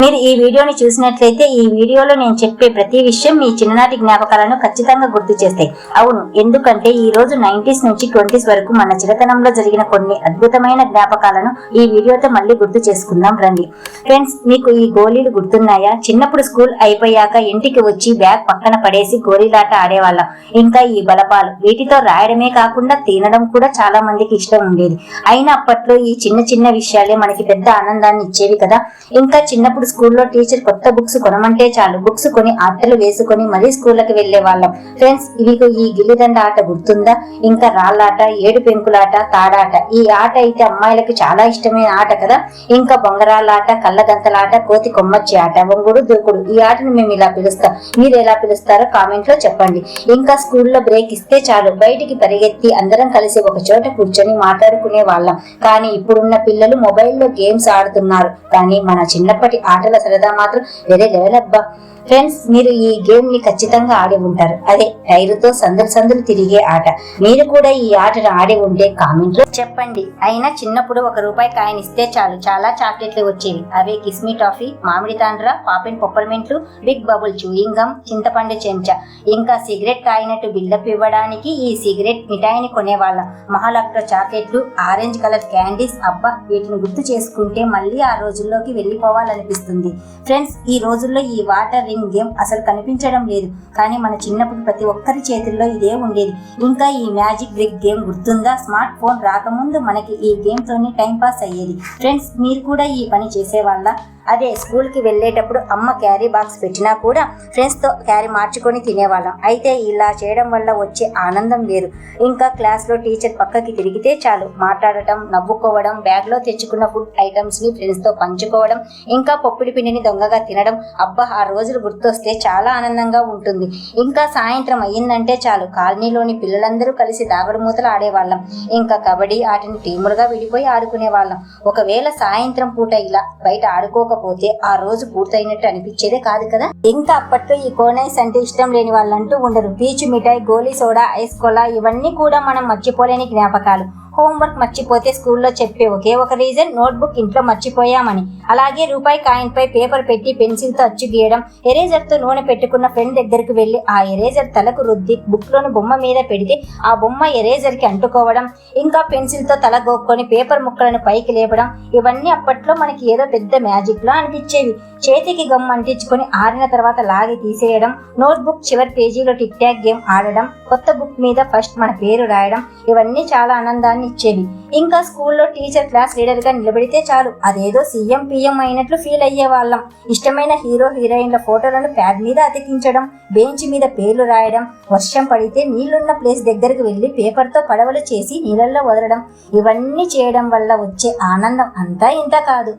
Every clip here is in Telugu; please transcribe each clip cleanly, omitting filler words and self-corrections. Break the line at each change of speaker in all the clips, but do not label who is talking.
మీరు ఈ వీడియోని చూసినట్లయితే ఈ వీడియోలో నేను చెప్పే ప్రతి విషయం మీ చిన్ననాటి జ్ఞాపకాలను ఖచ్చితంగా గుర్తు చేస్తాయి. అవును, ఎందుకంటే ఈ రోజు 90s నుంచి 20s వరకు మన చిన్నతనంలో జరిగిన కొన్ని అద్భుతమైన జ్ఞాపకాలను ఈ వీడియోతో మళ్ళీ గుర్తు చేసుకుందాం రండి. ఫ్రెండ్స్, మీకు ఈ గోళీలు గుర్తున్నాయా? చిన్నప్పుడు స్కూల్ అయిపోయాక ఇంటికి వచ్చి బ్యాగ్ పక్కన పడేసి గోళీలాట ఆడేవాళ్ళం. ఇంకా ఈ బలపాలు, వీటితో రాయడమే కాకుండా తినడం కూడా చాలా మందికి ఇష్టం ఉండేది. అయినా అప్పట్లో ఈ చిన్న చిన్న విషయాలే మనకి పెద్ద ఆనందాన్ని ఇచ్చేవి కదా. ఇంకా చిన్నప్పుడు స్కూల్లో టీచర్ కొత్త బుక్స్ కొనమంటే చాలు, బుక్స్ కొని ఆటలు వేసుకొని మరీ స్కూళ్ళకి వెళ్లే వాళ్ళం. ఫ్రెండ్స్, మీకు ఈ గిల్లిదండ ఆట గుర్తుందా? ఇంకా రాళ్ళాట, ఏడు పెంకులాట, తాడాట. ఈ ఆట అయితే అమ్మాయిలకు చాలా ఇష్టమైన ఆట కదా. ఇంకా బొంగరాలాట, కళ్ళగంతలాట, కోతి కొమ్మచ్చి ఆట, వంగుడు దూకుడు. ఈ ఆటను మేము ఇలా పిలుస్తాం. మీరు ఎలా పిలుస్తారో కామెంట్ లో చెప్పండి. ఇంకా స్కూల్లో బ్రేక్ ఇస్తే చాలు, బయటికి పరిగెత్తి అందరం కలిసి ఒక చోట కూర్చొని మాట్లాడుకునే వాళ్ళం. కానీ ఇప్పుడున్న పిల్లలు మొబైల్లో గేమ్స్ ఆడుతున్నారు. కానీ మన చిన్నప్పటి ఆటల సరదా మాత్రం వేరే లెవెల్ అబ్బా. ఫ్రెండ్స్, మీరు ఈ గేమ్ ని ఖచ్చితంగా ఆడి ఉంటారు. అదే టైరుతో సందులు తిరిగే ఆట. మీరు కూడా ఈ ఆటను ఆడి ఉంటే కామెంట్ లో చెప్పండి. అయినా చిన్నప్పుడు ₹1 కాయిన్ ఇస్తే చాలు, చాలా చాక్లెట్లు వచ్చేవి. అవే కిస్మి టాఫీ, మామిడి తాండ్ర, పాపిన్ పొప్పర్మెంట్లు, బిగ్ బబుల్ చూయింగ్ గమ్, చింతపండు చెంచా. ఇంకా సిగరెట్ తాగినట్టు బిల్డప్ ఇవ్వడానికి ఈ సిగరెట్ మిఠాయిని కొనేవాళ్ళం. మహాలక్టో చాక్లెట్లు, ఆరెంజ్ కలర్ క్యాండీస్. అబ్బా, వీటిని గుర్తు చేసుకుంటే మళ్ళీ ఆ రోజుల్లోకి వెళ్ళిపోవాలనిపిస్తుంది. ఫ్రెండ్స్, ఈ రోజుల్లో ఈ వాటర్ రింగ్ గేమ్ అసలు కనిపించడం లేదు. కానీ మన చిన్నప్పుడు ప్రతి ఒక్కరి చేతుల్లో ఇదే ఉండేది. ఇంకా ఈ మ్యాజిక్ బ్రిక్ గేమ్ గుర్తుందా? స్మార్ట్ ఫోన్ రాకముందు మనకి ఈ గేమ్ తోనే టైం పాస్ అయ్యేది. ఫ్రెండ్స్, మీరు కూడా ఈ పని చేసేవాళ్ళ? అదే స్కూల్ కి వెళ్లేటప్పుడు అమ్మ క్యారీ బాక్స్ పెట్టినా కూడా ఫ్రెండ్స్ తో క్యారీ మార్చుకొని తినేవాళ్ళం. అయితే ఇలా చేయడం వల్ల వచ్చే ఆనందం వేరు. ఇంకా క్లాస్ లో టీచర్ పక్కకి తిరిగితే చాలు, మాట్లాడటం, నవ్వుకోవడం, బ్యాగ్ లో తెచ్చుకున్న ఫుడ్ ఐటమ్స్ ని ఫ్రెండ్స్ తో పంచుకోవడం, ఇంకా పప్పుడి పిండిని దొంగగా తినడం. అబ్బా, ఆ రోజులు గుర్తొస్తే చాలా ఆనందంగా ఉంటుంది. ఇంకా సాయంత్రం అయ్యిందంటే చాలు, కాలనీలోని పిల్లలందరూ కలిసి దాగుడు మూతలు ఆడేవాళ్ళం. ఇంకా కబడ్డీ ఆటని టీములుగా విడిపోయి ఆడుకునే వాళ్ళం. ఒకవేళ సాయంత్రం పూట ఇలా బయట ఆడుకోకపోతే ఆ రోజు పూర్తయినట్టు అనిపించేదే కాదు కదా. ఇంకా అప్పట్లో ఈ కోనైస్ అంటే ఇష్టం లేని వాళ్ళంటూ ఉండరు. పీచు మిఠాయి, గోలీ సోడా, ఐస్ కోలా, ఇవన్నీ కూడా మనం మర్చిపోలేని జ్ఞాపకాలు. హోంవర్క్ మర్చిపోతే స్కూల్లో చెప్పే ఒకే ఒక రీజన్, నోట్బుక్ ఇంట్లో మర్చిపోయామని. అలాగే ₹1 కాయిన్ పై పేపర్ పెట్టి పెన్సిల్ తో అచ్చు గీయడం, ఎరేజర్ తో నూనె పెట్టుకున్న ఫ్రెండ్ దగ్గరికి వెళ్లి ఆ ఎరేజర్ తలకు రుద్ది బుక్ లోని బొమ్మ మీద పెడితే ఆ బొమ్మ ఎరేజర్ కి అంటుకోవడం, ఇంకా పెన్సిల్ తో తల గోక్కొని పేపర్ ముక్కలను పైకి లేపడం. ఇవన్నీ అప్పట్లో మనకి ఏదో పెద్ద మ్యాజిక్ లా అనిపించేవి. చేతికి గమ్ అంటించుకొని ఆరిన తర్వాత లాగి తీసేయడం, నోట్బుక్ చివరి పేజీలో టిక్ టాక్ గేమ్ ఆడడం, కొత్త బుక్ మీద ఫస్ట్ మన పేరు రాయడం, ఇవన్నీ చాలా ఆనందాన్ని ఇచ్చేవి. ఇంకా స్కూల్లో టీచర్ క్లాస్ లీడర్ గా నిలబడితే చాలు, అదేదో సీఎం పిఎం అయినట్లు ఫీల్ అయ్యే వాళ్ళం. ఇష్టమైన హీరో హీరోయిన్ల ఫోటోలను ప్యాడ్ మీద అతికించడం, బెంచ్ మీద పేర్లు రాయడం, వర్షం పడితే నీళ్లున్న ప్లేస్ దగ్గరకు వెళ్లి పేపర్ తో పడవలు చేసి నీళ్ళల్లో వదలడం. ఇవన్నీ చేయడం వల్ల వచ్చే ఆనందం అంతా ఇంత కాదు.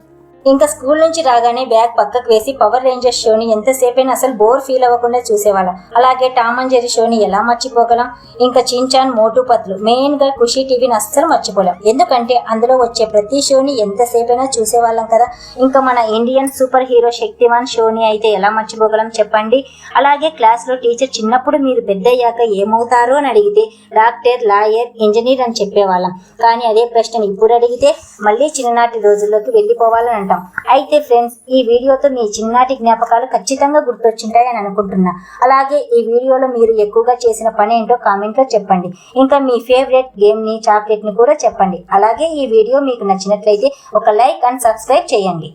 ఇంకా స్కూల్ నుంచి రాగానే బ్యాగ్ పక్కకు వేసి పవర్ రేంజర్స్ షోని ఎంతసేపైనా అసలు బోర్ ఫీల్ అవ్వకుండా చూసేవాళ్ళం. అలాగే టామ్ అండ్ జెర్రీ షోని ఎలా మర్చిపోగలం? ఇంకా చించాన్, మోటు పత్లు, మెయిన్ గా ఖుషి టీవీని అస్సలు మర్చిపోలేం. ఎందుకంటే అందులో వచ్చే ప్రతి షోని ఎంతసేపైనా చూసేవాళ్ళం కదా. ఇంకా మన ఇండియన్ సూపర్ హీరో శక్తిమాన్ షోని అయితే ఎలా మర్చిపోగలం చెప్పండి. అలాగే క్లాస్ లో టీచర్ చిన్నప్పుడు మీరు పెద్దయ్యాక ఏమవుతారు అని అడిగితే డాక్టర్, లాయర్, ఇంజనీర్ అని చెప్పేవాళ్ళం. కానీ అదే ప్రశ్న ఇప్పుడు అడిగితే మళ్ళీ చిన్ననాటి రోజుల్లోకి వెళ్ళిపోవాలని అంటాం. అయితే ఫ్రెండ్స్, ఈ వీడియోతో మీ చిన్ననాటి జ్ఞాపకాలు ఖచ్చితంగా గుర్తొచ్చింటాయని అనుకుంటున్నా. అలాగే ఈ వీడియోలో మీరు ఎక్కువగా చేసిన పని ఏంటో కామెంట్ లో చెప్పండి. ఇంకా మీ ఫేవరెట్ గేమ్ ని, చాక్లెట్ ని కూడా చెప్పండి. అలాగే ఈ వీడియో మీకు నచ్చినట్లయితే ఒక లైక్ అండ్ సబ్స్క్రైబ్ చేయండి.